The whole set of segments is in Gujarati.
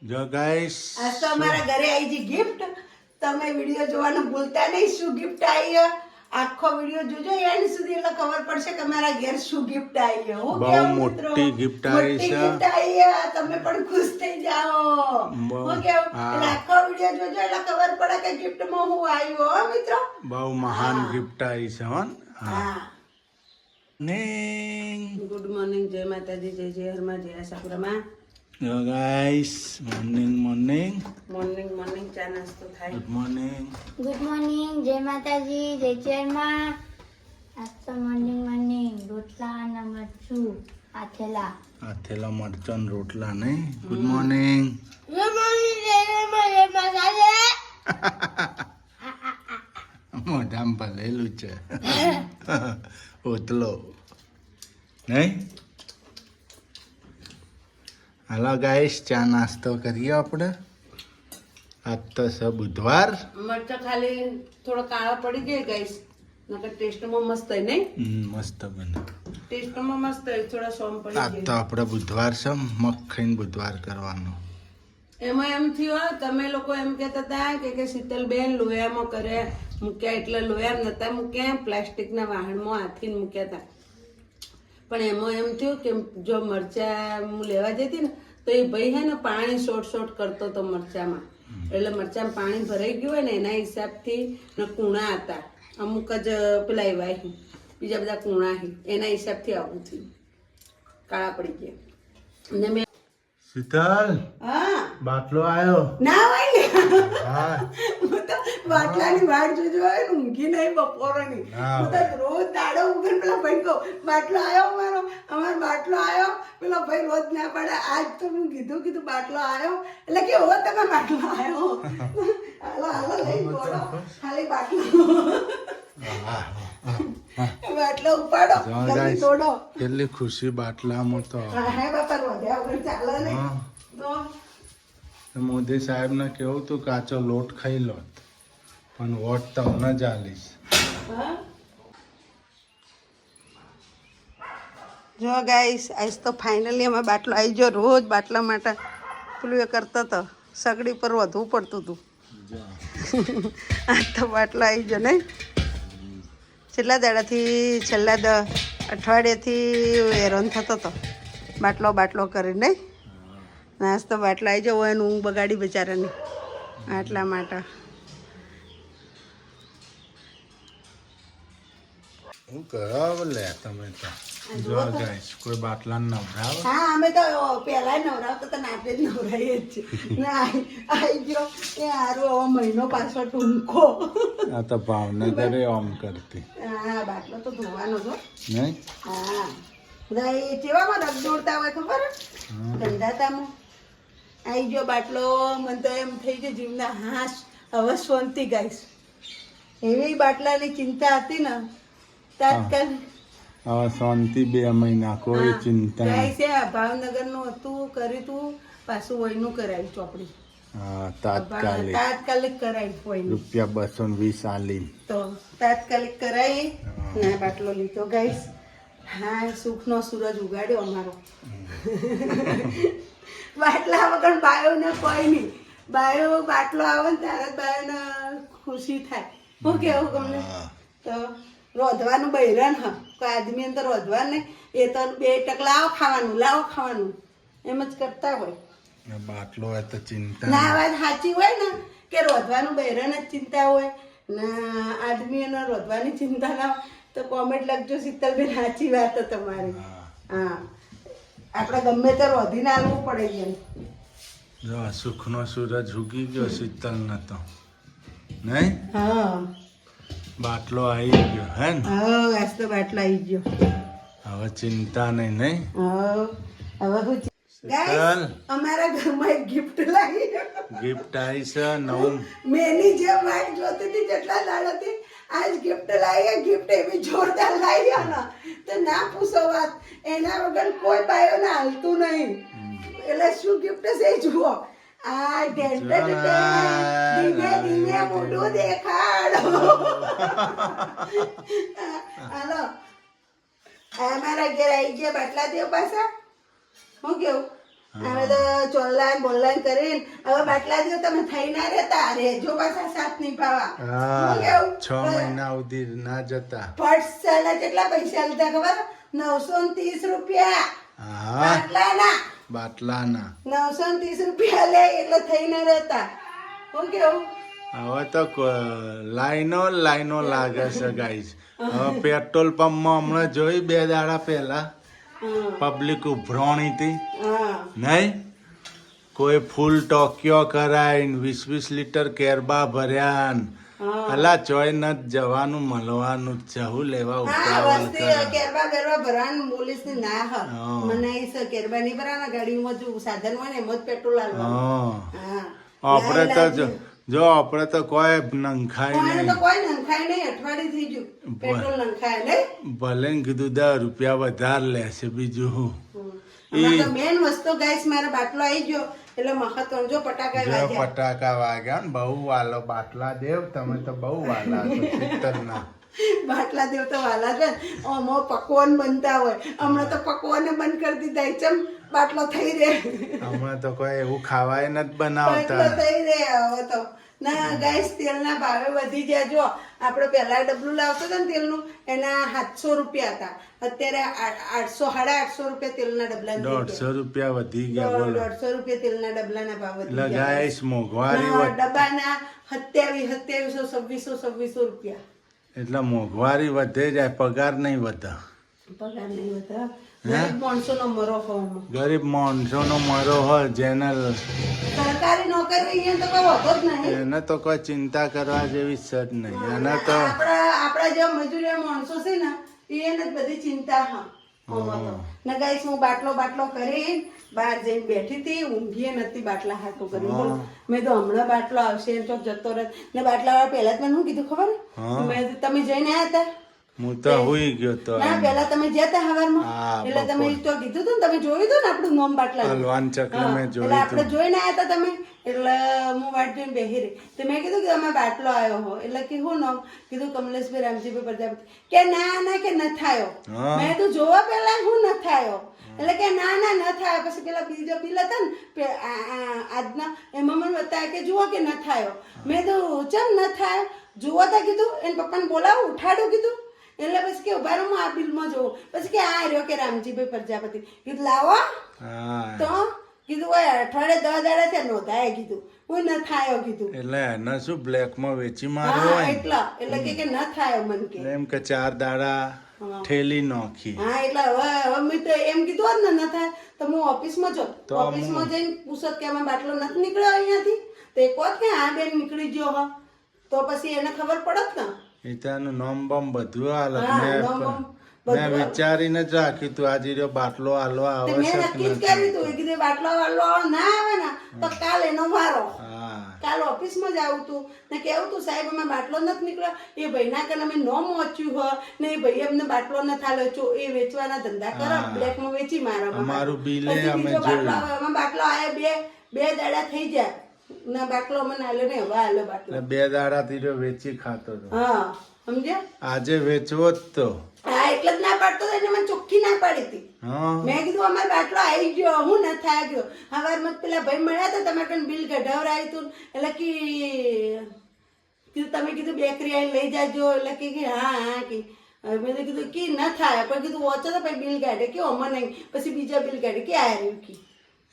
જો ગાઈસ આજ તો અમારા ઘરે આવી છે ગિફ્ટ. તમે વિડીયો જોવાનું ભૂલતા નહીં. શું ગિફ્ટ આવી? આખો વિડીયો જોજો એન્ડ સુધી એટલે ખબર પડશે કે અમારા ઘેર શું ગિફ્ટ આવી. હું બહુ કેવું મોટી મિત્રો? gift આવી મોટી છે. gift આવી. તમે પણ ખુશ થઈ જાઓ. હું કેવું? એટલે આખો વિડીયો જોજો એટલે ખબર પડે કે ગિફ્ટમાં હું આવ્યો હો મિત્રો. બહુ મહાન ગિફ્ટ આવી છે હો. હા. ને ગુડ મોર્નિંગ, જય માતાજી, જય જય હરમાં, જય આશાપુરામાં. જો guys morning morning morning morning ચા નાસ્તો થાય. Good morning. ગુડ મોર્નિંગ, જય માતાજી, જય ચેરમાં. આજ તો મોર્નિંગ રોટલા અને મરચું આથેલા. આથેલા મરચાં ને રોટલા નહીં. Good morning. ગુડ મોર્નિંગ, જય માતાજી. મોઢામાં ભલેલું છે ઓતલો નહીં. હાલો ગાઈસ ચા નાસ્તો કરીએ આપણે. આજ તો છે બુધવાર. મરચા ખાલી થોડો કાળા પડી જાય ગાઈસ, નકર ટેસ્ટમાં મસ્ત હોય નહીં. મસ્ત બને. ટેસ્ટમાં મસ્ત હોય, થોડા સોમ પડી આજ તો જાય. આપણે બુધવાર છે, મગ ખાઈને બુધવાર કરવાનો. એમાં એમ થયું તમે લોકો એમ કહેતા હતા કે શીતલબેન લોયામાં કરે મૂક્યા, એટલે લોયા નતા મૂક્યા, પ્લાસ્ટિકના વાહણમાં હાથીને મૂક્યા હતા. પણ એમાં એમ થયું કે જો મરચા હું લેવા જતી ને તો એ ભાઈ હે ને પાણી શોર્ટ કરતો હતો મરચામાં. એટલે મરચામાં પાણી ભરાઈ ગયું હોય ને એના હિસાબથી ને કૂણા હતા અમુક જ પેલા એવા હી, બીજા બધા કૂણા હી, એના હિસાબથી આવું થયું, કાળા પડી ગયા. અને મેં શીતલ હા બાટલો આવ્યો. ના હોય ને હા હું તો બાટલાની વાટ જોજો હોય ને ઊંઘી નહીં બપોરની. હા. હું તો રોજ દાડો ઉગન પેલા ભાઈ કહું બાટલો આવ્યો અમારો બાટલો આવ્યો. પેલા ભાઈ રોજ ના પડે. આજ તો હું કીધું બાટલો આવ્યો એટલે કે હો તમે બાટલો આવ્યો. હાલો લઈ બોલો ખાલી બાટલો બાટલો ઉપાડો જો જલ્દી guys, તોડો. કેટલી ખુશી બાટલામાં તો. હે બાપા રોધ્યા વગર ચાલે ને હા. તો મોદી સાહેબ ને કેવું તું કાચો લોટ ખાઈ લો પણ વોટ તમને જ આલીશ. હા. જો ગાઈસ આજ તો ફાઇનલી અમે બાટલો આવી ગયો. રોજ બાટલા માટે પેલું એ કરતા હતા, સગડી પર વધવું પડતું હતું. આજ તો બાટલો આવી ગયો નહીં. છેલ્લા દાડાથી છેલ્લા અઠવાડિયેથી હેરાન થતો હતો બાટલો કરી નહીં. આજ તો બાટલો આવી ગયો હોય એનું ઊંઘ બગાડી બિચારાની આટલા માટે. હું કરો લે તમે તો. જો ગાઈસ કોઈ બાટલા નવરાવ. હા અમે તો પહેલા નવરાવતા તો નાતે જ નવરાઈએ જ છે. આવી ગયો એ હારું હવે મહિનો પાછો ટૂંકો. આ તો ભાવનગરે આમ કરતી હા બાટલો તો ધોવાનો છો. નહીં. હા બધા એ કેવામાં રગ દોડતા હોય ખબર ધંધાતામાં. આવી ગયો બાટલો. મને તો એમ થઈ ગયો જીવના હાશ હવે શાંતિ ગાઈશ. એવી બાટલાની ચિંતા હતી ને તાત્કાલિક. હવે શાંતિ 2 મહિના કોઈ ચિંતા નહીં. ગાઈશ એ ભાવનગરનું હતું કર્યું તું, પાછું વયનું કરાવ્યું ચોપડી. હા તાત્કાલિક તાત્કાલિક કરાવી હોય ₹220 આલી. તો તાત્કાલિક કરાવી ને બાટલો લીધો ગાઈસ. હા સુખનો સૂરજ ઉગાડ્યો અમારો. બાટલા વગર બાયોને કોઈ નહીં. બાયો બાટલો આવે ને ત્યારે જ બાયોને ખુશી થાય. હું કેવું તમને તો રોધવાનું બૈરાન હા કોઈ આદમી તો રોધવા નહીં. એ તો 2 ટક લાવો ખાવાનું એમ જ કરતા હોય. બાટલો હોય તો ચિંતા ના આ વાત સાચી હોય ને કે રોધવાનું બહેરાન જ ચિંતા હોય ને આદમીઓને રોધવાની ચિંતા ના હોય તો કોમેન્ટ લખજો શીતલબેન સાચી વાત છે તમારી. હા આપણે ગમે તે રોધીને આલવું પડે એમ. જો સુખનો સૂરજ ઉગી ગયો શીતલ નતો નહીં. હા બાટલો આવી ગયો હે ને. હા આજ તો બાટલો આવી ગયો. હવે ચિંતા નહીં. નહીં હા હવે હું શીતલ અમારા ઘરમાં એક ગિફ્ટ લાવી. ગિફ્ટ આવી છે નવું. મેની જે વાટ જોતી હતી જેટલા દાડાથી આજ ગિફ્ટ લાવી. ગિફ્ટ એવી જોરદાર લાવી ને તો ના પૂછો વાત. એના વગર કોઈ બાયોને હાલતું નહીં. એટલે શું ગિફ્ટ છે એ જુઓ. આ ધીમે મોઢું દેખાડો. હાલો અમારા ઘેર આવી ગયા બાટલા દેવ પાછા. હું કેવું હવે તો ચોલ્લાન બોલ્લાન કરીને હવે બાટલા જો તમે થઈ ના રહેતા રેજો પાછા સાથ નિભાવા. હા હું કેવું? 6 મહિના સુધી ના જતા. ફર્સ્ટ કેટલા પૈસા લીધા ખબર? 930 રૂપિયા હા બાટલાના. બાટલાના 930 રૂપિયા લે એટલે થઈ ના રહેતા. હું કેવું? હવે તો લાઈનો લાગે છે ગાઈસ. હવે પેટ્રોલ પંપમાં હમણાં જોઈ 2 દાડા પહેલા પબ્લિક ઉભરાણી હતી હા નહીં? કોઈ ફૂલ ટોક્યો કરાઈને 20 લીટર કેરબા ભર્યા ને. અલા ચોય ન જવાનું મળવાનું જવું લેવા હા ઉતાવળ વસ્તી કરે. કેરબા બેરબા ભરાવાનું પોલીસ ની ના હ હા. મનાઈ છે કેરબા નહીં ભરાના ગાડીમાં જો સાધન હોય ને એમ જ પેટ્રોલ આલવાનું. હા હા આપણે તો જો આપણે તો કોઈ નંખાય કોઈને નહીં. તો કોઈ નંખાય નહીં અઠવાડિયું થઈ ગયું પેટ્રોલ નંખાય નહીં. ભલે ને કીધું 10 રૂપિયા વધારે લેશે બીજું શું. હમણાં તો મેન વસ્તુ ગાઈસ મારો બાટલો આવી ગયો એટલે મહત્વ જો ફટાકા જો વાગ્યા. ફટાકા વાગ્યા ને બહુ વાલો બાટલા દેવ તમે તો બહુ વાલા છો શીતળના. બાટલા દેવ તો વાલા છે આમાં પકવાન બનતા હોય હમણાં તો પકવાને બંધ કરી દીધા ચમ બાટલો થઈ રહે. હમણાં તો કોઈ એવું ખાવાય નથી બાટલો બનાવતા. થઈ રહે હવે તો ના ગાઈસ તેલના ભાવે વધી ગયા. જો આપણે પહેલા ડબલું લાવતો હતા ને તેલનું એના 700 રૂપિયા હતા અત્યારે 800 સાડા 800 રૂપિયા તેલના ડબલા 150 રૂપિયા વધી ગયા બોલો. 150 રૂપિયા તેલના ડબલાના ભાવ વધી એટલે ગયા. ગાઈસ મોંઘવારી ના, ડબ્બાના 2700 2600 રૂપિયા. એટલે મોંઘવારી વધે જાય પગાર નહીં વધે. પગાર નહીં વધે. ગરીબ માણસોનો મરો હોવાનો. ગરીબ માણસોનો મરો હોય જેને સરકારી નોકરી અહીંયા તો કોઈ હોતો જ નહીં. એને તો કોઈ ચિંતા કરવા જેવી છે જ નહીં. એને તો આપણા જેવા મજૂરી માણસો છે ને એને જ બધી ચિંતા હા ને ગાઈસ હું બાટલો કરી બહાર જઈને બેઠી હતી ઊંઘી નથી બાટલા હાથો કરી બોલો મેં તો હમણાં બાટલો આવશે એમ ચોક જતો રહે ને બાટલા વાળા પહેલા જ મને શું કીધું ખબર મેં તમે જઈને આવ્યા હતા હું તો હુઈ ગયો તો ના પેલા તમે ગયા હતા હવારમાં હા, એટલે તમે તો કીધું હતું ને તમે જોયું હતું ને આપણું નોમ બાટલા હલવાન ચકલી મેં એટલે જોયું આપણે જોઈને આવ્યા હતા તમે એટલે હું વાટ જોઈને બેહી રહી તો મેં કીધું કે તમે બાટલો આવ્યો હો એટલે કે હું નામ કીધું કમલેશભાઈ રામજીભાઈ પ્રજાપતિ કે ના કે ન થાયો મેં તો જોવા પહેલા હું ન થાયો એટલે કે ના ન થાય પછી પેલા બીજો બિલ હતા ને આજના એમાં મને બતાવ્યા કે જુઓ કે ન થાયો મેં તો ચમ ન થાય જુઓ તા કીધું એને પપ્પાને બોલાવો ઉઠાડું કીધું એટલે પછી કે ઉભા રહો હું આ બિલમાં જોઉં પછી કે આ રહ્યો કે રામજીભાઈ પ્રજાપતિ કીધું લાવો તો કીધું ઓય અઠવાડિયે 10 દાડા છે નોંધાય કીધું હું ન થાયો કીધું એટલે એને શું બ્લેકમાં વેચી માર્યો હોય એટલે કે ન થાયો મન કે એમ કે 4 દાડા ઠેલી નાખી. હા એટલે હવે મેં તો એમ કીધું હોત ને ન થાય તો હું ઓફિસમાં જો ઓફિસમાં જઈને પૂછત કે આમાં બાટલો નથી નીકળ્યો અહીંયાથી તો એક વાત કે આ બેન નીકળી ગયો હો તો પછી એને ખબર પડત ને ઈતાનું નામ બમ બધું હાલત મેં વિચારીને જ રાખ્યું તું આજે રહ્યો બાટલો હાલવા આવે મેં નક્કી જ કર્યું તું કીધું બાટલો વાળો ના આવે ને તો કાલ એનો વારો કાલ ઓફિસમાં જ આવું તું ને કેવું તું સાહેબ અમે બાટલો નથી નીકળ્યો એ ભાઈના કને અમે નો મોચ્યું હો ને એ ભાઈ અમને બાટલો ન થાલ્યો એ વેચવાના ધંધા કરો બ્લેકમાં વેચી મારા અમારું બિલે અમે જોયું બાટલો આયા બે દાડા થઈ જાય ના બાટલો મને આલ્યો ને હવે આલ્યો બાટલો 2 દાડા થી વેચી ખાતો હતો. હા સમજ્યા આજે વેચવો જ તો હા એટલે જ ના પાડતો એને મને ચોખ્ખી ના પાડી હતી મેં કીધું અમારો બાટલો આવી ગયો હું ન થાય ગયો હવારમાં પેલા ભાઈ મળ્યા હતા તમારે કઈ બિલ કઢાવરાયું હતું એટલે કે તમે કીધું બેકરી આવીને લઈ જાજો એટલે કે હા કે મેં તો કીધું કે ન થાય પણ કીધું ઓછો તો પછી બિલ કાઢે કે અમાર નહીં પછી બીજા બિલ કાઢે કે આ રહ્યું કે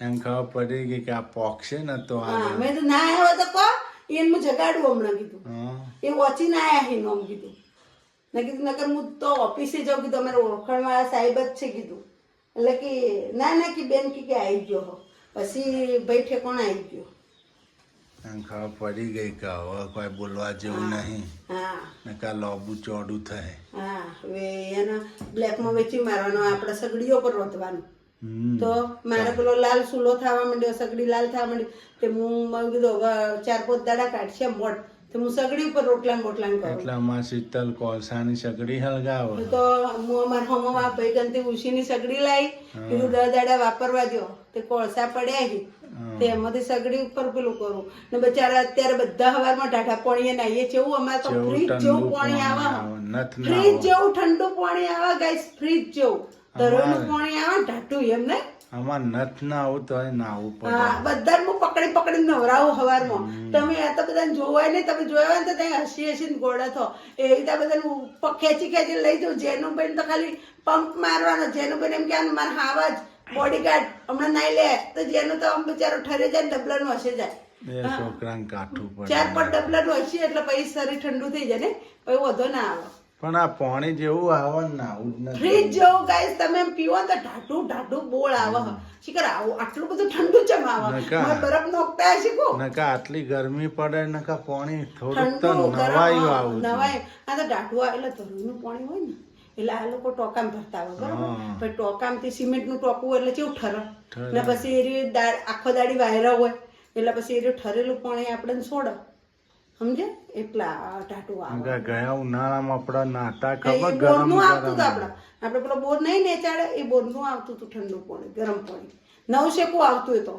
એમ ખબર પડી ગઈ કે આ પોક્ષે ને તો હા મેં તો ના આવ્યો તો કહો એને હું જગાડું હમણાં કીધું એ ઓછી ના આવ્યા હે નોમ કીધું મેં કીધું નકર હું તો ઓફિસે જાઉં કીધું અમારે ઓળખાણવાળા સાહેબ જ છે કીધું એટલે કે ના કે બેન કે આવી ગયો હો પછી ભાઈ ઠેકોણ આવી ગયો એમ ખબર પડી ગઈ કે હવે કોઈ બોલવા જેવું નહીં હા નકા લોબુ ચોડું થાય હા હવે એના બ્લેકમાં વેચી મારવાનો આપણે સગડીઓ પર રોધવાનું તો મારે પેલો લાલ સૂલો થવા માંડ્યો સગડી લાલ થવા માંડી તે હું કીધું હવે 4-5 દાડા કાઢશે મોટ તો હું સગડી ઉપર રોટલા બોટલા કરું એટલે અમાર શીતલ કોલસાની સગડી હલગાવે તો હું અમારા હોમમાં ભાઈ ગંતી ઉશીની સગડી લાવી કીધું 10 દાડા વાપરવા દો તે કોળસા પડ્યા છે તે એમાંથી સગડી ઉપર પેલું કરું ને બચારા અત્યારે બધા હવારમાં ટાઢા પાણીએ નાહીએ છે એવું અમારે તો ફ્રીજ જેવું પાણી આવે ફ્રીજ જેવું ઠંડુ પાણી આવે ગાઈસ ફ્રીજ જેવું તરવાનું પાણી આવે ઢાટું એમ ને આમાં નથ ના આવું તો નાવું પડે. હા બધાને હું પકડી નવરાવું હવારમાં. તમે આ તો બધાને જોવાય નહીં, તમે જોયા હોય ને તો ત્યાં હસી ગોળા થો એ રીતે બધાને ખેંચી લઈ જાઉં. જેનુભાઈ તો ખાલી પંપ મારવાનો. જેનુભાઈ એમ કે મારા હાવા જ બોડીગાર્ડ હમણાં નાઈ લે તો જેનું તો આમ બિચારો ઠરે જાય ડબલાનું હશે જાય. એ છોકરાને કાઠું પડે. 4-5 ડબલાનું હશે એટલે પછી શરીર ઠંડુ થઈ જાય ને પછી વધો ના આવે. પણ આ પાણી જેવું આવે ને આવું જ નથી. ફ્રીજ જેવું ગાઈસ તમે એમ પીવો તો ઢાઢું બોળ આવે. શીખર આવું આટલું બધું ઠંડુ ચમ આવે? બરફ નોખતા શીખો નકા આટલી ગરમી પડે નકા પાણી થોડુંક તો ઠંડુ નવાયું આવું. નવાય આ તો ઢાઢું આવે એટલે ધરુનું પાણી હોય ને એટલે આ લોકો ટોકામ ભરતા હોય બરાબર. પછી ટોકામથી સિમેન્ટનું ટોકું એટલે કેવું ઠરે ને પછી એ આખો દાડી વાયરા હોય એટલે પછી એ ઠરેલું પાણી આપણે છોડે સમજે એટલા ટાટું આવે. ગયા ઉનાળામાં આપડા નાતા એ ખબર બોરનું આવતું હતું આપણે પેલો બોર નહીં નેચાડે એ બોરનું આવતું હતું ઠંડુ પાણી ગરમ પાણી નવશેકું આવતું એ તો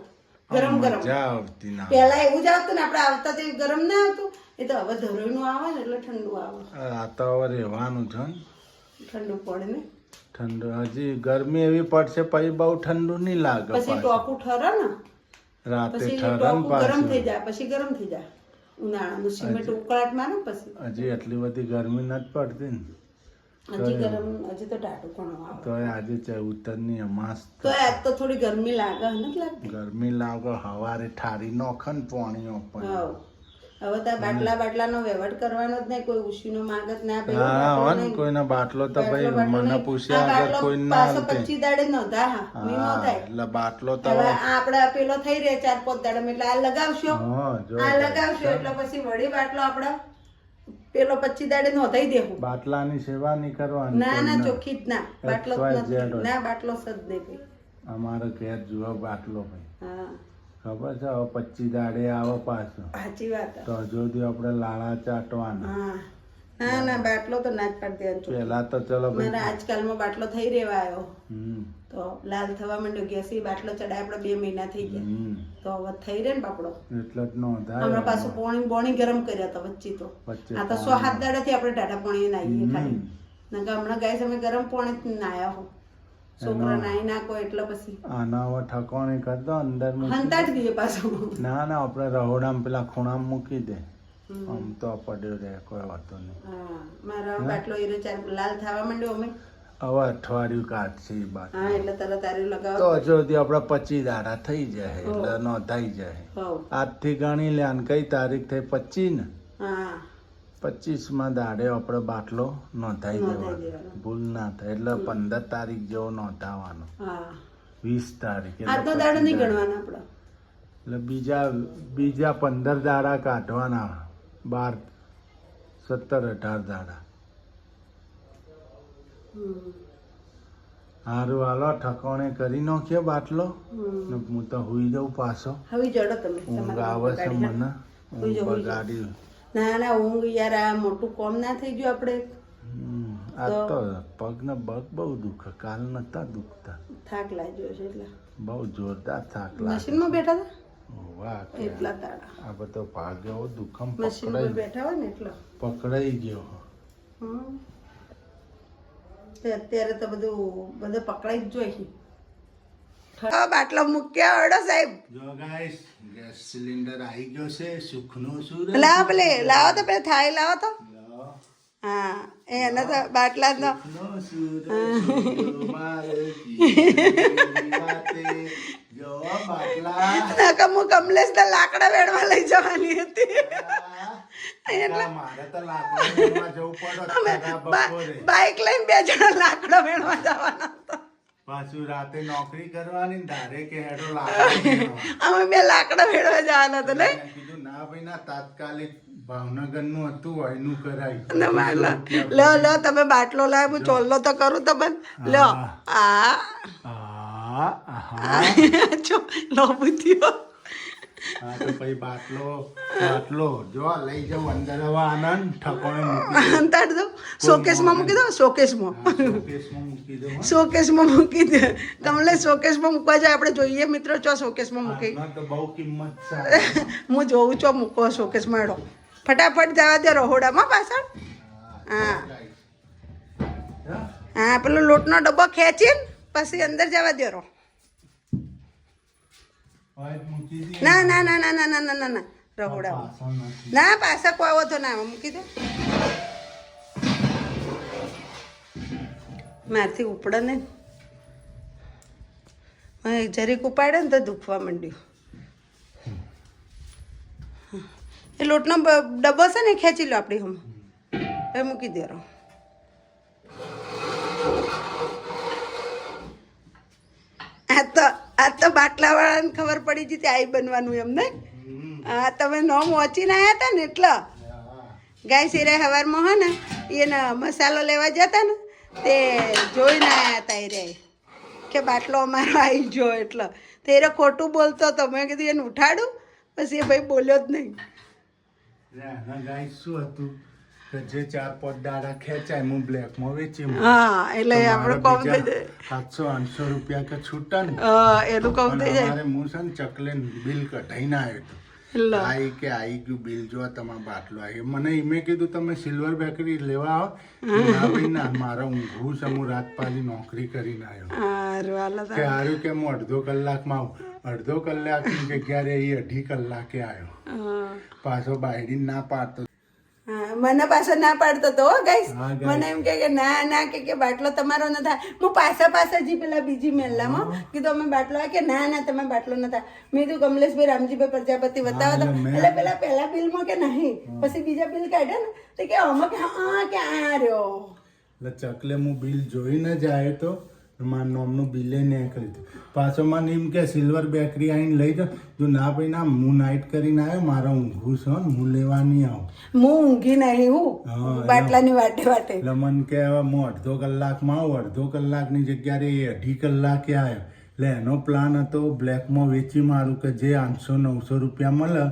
ગરમ મજા આવતી ના. પેલા એવું જ આવતું ને આપણે આવતા તો ગરમ ના આવતું એ તો હવે ધરોઈનું આવે ને એટલે ઠંડુ આવે. આ તો હવે રહેવાનું છે ને ઠંડુ પડે ને ઠંડુ. હજી ગરમી એવી પડશે પછી બહુ ઠંડુ નહીં લાગે. પછી ટોકું ઠરે ને રાતે પછી ઠરે ટોકું ગરમ પાછું. થઈ જાય પછી ગરમ થઈ જાય ઉનાળાનું સિમેન્ટ ઉકળાટ મારે પછી હજી એટલી બધી ગરમી નથી પડતી ને હજી તો ટાટું પણ આવે તો આજે ચૌતરની અમાસ તો આજ તો થોડી ગરમી લાગે નથી લાગતી? ગરમી લાગે હવારે ઠારી નોખે ને પાણી ઉપર. હવ. હવે તો બાટલાનો વહીવટ કરવાનો જ નહીં. કોઈ ઉશીનો માગ જ ના પેલો હા બાટલો હોય ને નહીં. કોઈનો બાટલો તો બાટલો ભાઈ મને નહીં. પૂછ્યા આ આગળ બાટલો કોઈ ના પાછો હાલતે. 25 દાડે નોંધા હા મી હા નોંધાય. એટલે બાટલો તો હવે આ આપણે પેલો થઈ રહે 4-5 દાડે એટલે આ લગાવશો હા જો આ લગાવશો એટલે પછી વળી બાટલો આપણે પેલો 25 દાડે નોંધાઈ દેવું. બાટલાની સેવા નહીં કરવાની. ના ના કોઈને. ચોખ્ખી જ ના બાટલો જ XYZ નથી. હોય. ના બાટલો સદ નહીં ભાઈ. અમારે ઘેર જુઓ બાટલો ભાઈ હા ખબર છે હવે 25 દાડે આવે પાછો સાચી વાત. તો હજુ સુધી આપણે લાળા ચાટવાના. હા ના ના બાટલો તો ના જ પાડી દેવાનો. પેલા તો ચલો ભાઈ મારા આજકાલમાં બાટલો થઈ રહેવા આવ્યો હમ તો લાલ થવા માંડ્યો. ગેસી બાટલો ચડાય આપણે 2 મહિના થઈ ગયા હમ તો હવે થઈ રહે ને બાપડો. એટલે જ નો હમણાં પાછું પોણી ગરમ કર્યા હતા વચ્ચે તો વચ્ચે આ તો 6-7 દાડાથી આપણે ટાટા પાણી નાહીએ ખાલી. નકર હમણાં ગાય અમે ગરમ પાણી નાયા હો છોકરા નાઈ નાખો એટલે પછી આના હવે ઠકવાણી કરતો અંદર મૂકી. હંતાડી દઈએ પાછું. ના ના આપણે રહોડામાં પેલા ખૂણામાં મૂકી દે આમ તો પડ્યો રહે કોઈ વાતો નહીં. હા મારો બાટલો એ ચાર લાલ થવા માંડ્યો અમે. હવે અઠવાડિયું કાઢશે એ બાદ હા એટલે તરત આરે લગાવો. તો હજુ સુધી આપડા 25 દાડા થઈ જાય એટલે નોંધાઈ જાય. હવ. આજથી ગણી લે અને કઈ તારીખ થઈ 25 ને હા 25માં દાડે આપણે બાટલો નોંધાઈ નોંધાઈ દેવાનો. દેવાનો. ભૂલ ના થાય એટલે 15 તારીખ જેવો નોંધાવાનો. હા 20 તારીખ એટલે આજનો દાડો નહીં ગણવાનો આપણો. એટલે બીજા 15 દાડા કાઢવાના 12 17 18 દાડા. હારું હાલો ઠકોણે કરી નાખ્યો બાટલો ને હું તો હુઈ જાઉં પાછો. હવે જડો તમે ઊંઘ આવે છે મને. હુઈ જાઓ, હુઈ જાઓ. બગાડી. ના ના ઊંઘ યાર આ મોટું કોમ ના થઈ ગયું આપણે. આ તો પગ ને બગ બહુ દુખે. કાલ નતા દુખતા. થાક લાગ્યો છે એટલે બહુ જોરદાર થાક લાગે. મશીનમાં બેઠા હતા વાહ કે એટલા તાળા આ બધો ભાગ્યો દુખમ મશીન પર બેઠા હોય ને એટલો. પકડાઈ ગયો. હમ. તે અત્યારે તો બધું પકડાઈ જ જોઈ. બાટલો મૂક્યા અડો સાહેબ. જો ગાઈસ ગેસ સિલિન્ડર આવી ગયો છે. સુખનો સુર. લાવો પેલે લાવો તો પેલે થાળી લાવો તો. હા એના તો બાટલા નો સુખનો સુર મારે જીવની વાતે. જો બાટલા નકમ હું કમલેશ ના લાકડા વેડવા લઈ જવાની હતી. મારે તો લાકડા લેવા જવું પડે બપોરે. બાઈક લઈને 2 જણા લાકડા વેડવા જવાના હતા. પાછું રાતે નોકરી કરવાની ધારે કે હેડો લાકડા અમે 2 લાકડા વેડવા જવાના હતા ને. કીધું ના ભાઈ ના તાત્કાલિક ભાવનગર નું હતું એનું કરાયું. ના બાટલો લો લો તમે બાટલો લાવ હું ચોલ્લો તો કરું તમને. લો જો લો બુદ્ધિઓ. હા તો પછી બાટલો જો લઈ જાવ અંદર. હવે આનંદ ઠકોણે મૂકી અંતાડ દો શોકેસમાં મૂકી દો. શોકેસમાં શોકેસમાં મૂકી દો. શોકેસમાં મૂકી દે. તમને શોકેસમાં મૂકવા જાય આપણે જોઈએ મિત્રો ચો શોકેસમાં મૂકી. આમાં તો બહુ કિંમત છે. હું જોઉં છો મૂકો શોકેસમાં એડો ફટાફટ જવા દે રહોડામાં પાછળ. હા પેલો લોટનો ડબ્બો ખેંચીને પછી અંદર જવા દે રહો. ના ના ના ના ના ના ના ના ના રહોડા ના પાછા કોઈ આવો તો ના મૂકી દો મારથી ઉપડે ને જરીક ઉપાડે ને તો દુખવા માંડ્યું એ લોટનો ડબ્બો છે ને ખેંચી લો આપણી હમ એ મૂકી દે આ તો બાટલા વાળાને ખબર પડી ગઈ આઈ બનવાનું એમ ને હા તમે નોમ વાંચીને આવ્યા હતા ને એટલે ગાય સિરે સવારમાં હો ને એને મસાલો લેવા જતા ને તે જોઈને આવ્યા હતા એ રે કે બાટલો અમારો આવી ગયો એટલે તે એ ખોટું બોલતો હતો મેં કીધું એને ઉઠાડું પછી એ ભાઈ બોલ્યો જ નહીં ગાય શું હતું કે જે 4-5 દાડા ખેંચાય હું બ્લેકમાં વેચી હા એટલે આપણે કહું થઈ જાય 700-800 રૂપિયા કે છૂટા ને એનું કહું થઈ જાય મારે હું છે ને ચકલે બિલ કઢાઈને આવ્યો હતો આઈ ગયું બિલ જોવા તમારો બાટલો આવ્યો મને મેં કીધું તમે સિલ્વર બેકરી લેવા આવો ના ભાઈ ના મારા ઊંઘવું છે હું રાત પાલી નોકરી કરીને આવ્યો કે હારું કે હું અડધો કલાકમાં આવું અડધો કલાકની જગ્યા રે એ 2.5 કલાકે આવ્યો પાછો બાયડી ના પાડતો મને પાછો ના પાડતો તો ગાઈસ મને એમ કે ના ના કે બાટલો તમારો ન થાય હું પાછા જી પેલા બીજી મેલામાં કીધું અમે બાટલો કે ના ના તમે બાટલો ન થાય મેં કીધું કમલેશભાઈ રામજીભાઈ પ્રજાપતિ બતાવો તો એટલે પેલા પહેલા બિલમાં કે નહીં પછી બીજા બિલ કાઢ્યા ને તો કે આમાં કે હા કે આ રહ્યો એટલે ચકલે હું બિલ જોઈને જ આવ્યો તો મારા નોમનું બિલે નીકળી હતું પાછો મને એમ કે સિલ્વર બેકરી આવીને લઈ જાઓ જો ના ભાઈ ના હું નાઇટ કરીને આવ્યો મારા ઊંઘું છે હું લેવા નહીં આવું હું ઊંઘી નહીં હું બાટલાની વાટે એટલે મને કે હવે હું અડધો કલાકમાં આવું અડધો કલાકની જગ્યાએ એ 2.5 કલાકે આવ્યો એટલે એનો પ્લાન હતો બ્લેકમાં વેચી મારું કે જે 800-900 રૂપિયા મળે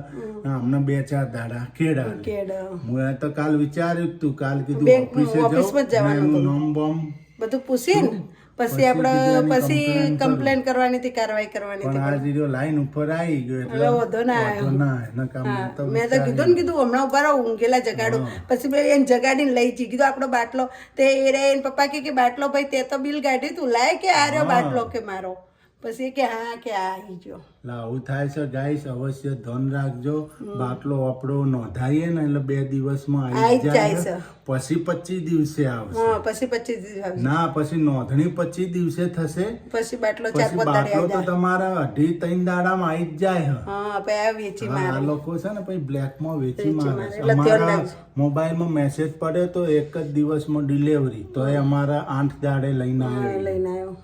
અમને 2-4 દાડા કેડા હું તો કાલ વિચાર્યું તું કાલ કીધું ઓફિસે જાઉં નામ બોમ બધું પૂછીને પછી આપણે પછી કમ્પ્લેન કરવાની હતી કાર્યવાહી કરવાની હતી પણ આ જીરો લાઈન ઉપર આવી ગયો એટલે વધો ના આવ્યો મેં તો કીધું હમણાં ઉભા રહો ઊંઘેલા જગાડો પછી ભાઈ એને જગાડીને લઈ જઈ કીધું આપણો બાટલો તે એ રે એને પપ્પા કે બાટલો ભાઈ તે તો બિલ કાઢ્યું તું લાય કે આ રહ્યો બાટલો કે મારો પછી કે હા કે આ આવી ગયો આવું થાય છે ગાઈસ અવશ્ય ધ્યાન રાખજો બાટલો આપણો નોંધાઈએ ને એટલે 2 દિવસમાં આવી જાય પછી 25 દિવસે આવશે પછી 25 દિવસ ના પછી નોંધણી 25 દિવસે થશે પછી બાટલો તો તમારા 2-3 દાડામાં આવી જ જાય વેચી આ લોકો છે ને પછી બ્લેકમાં વેચી મારે અમારા મોબાઈલમાં મેસેજ પડ્યો તો એક જ દિવસમાં ડિલિવરી તો એ અમારા 8 દાડે લઈને આવ્યો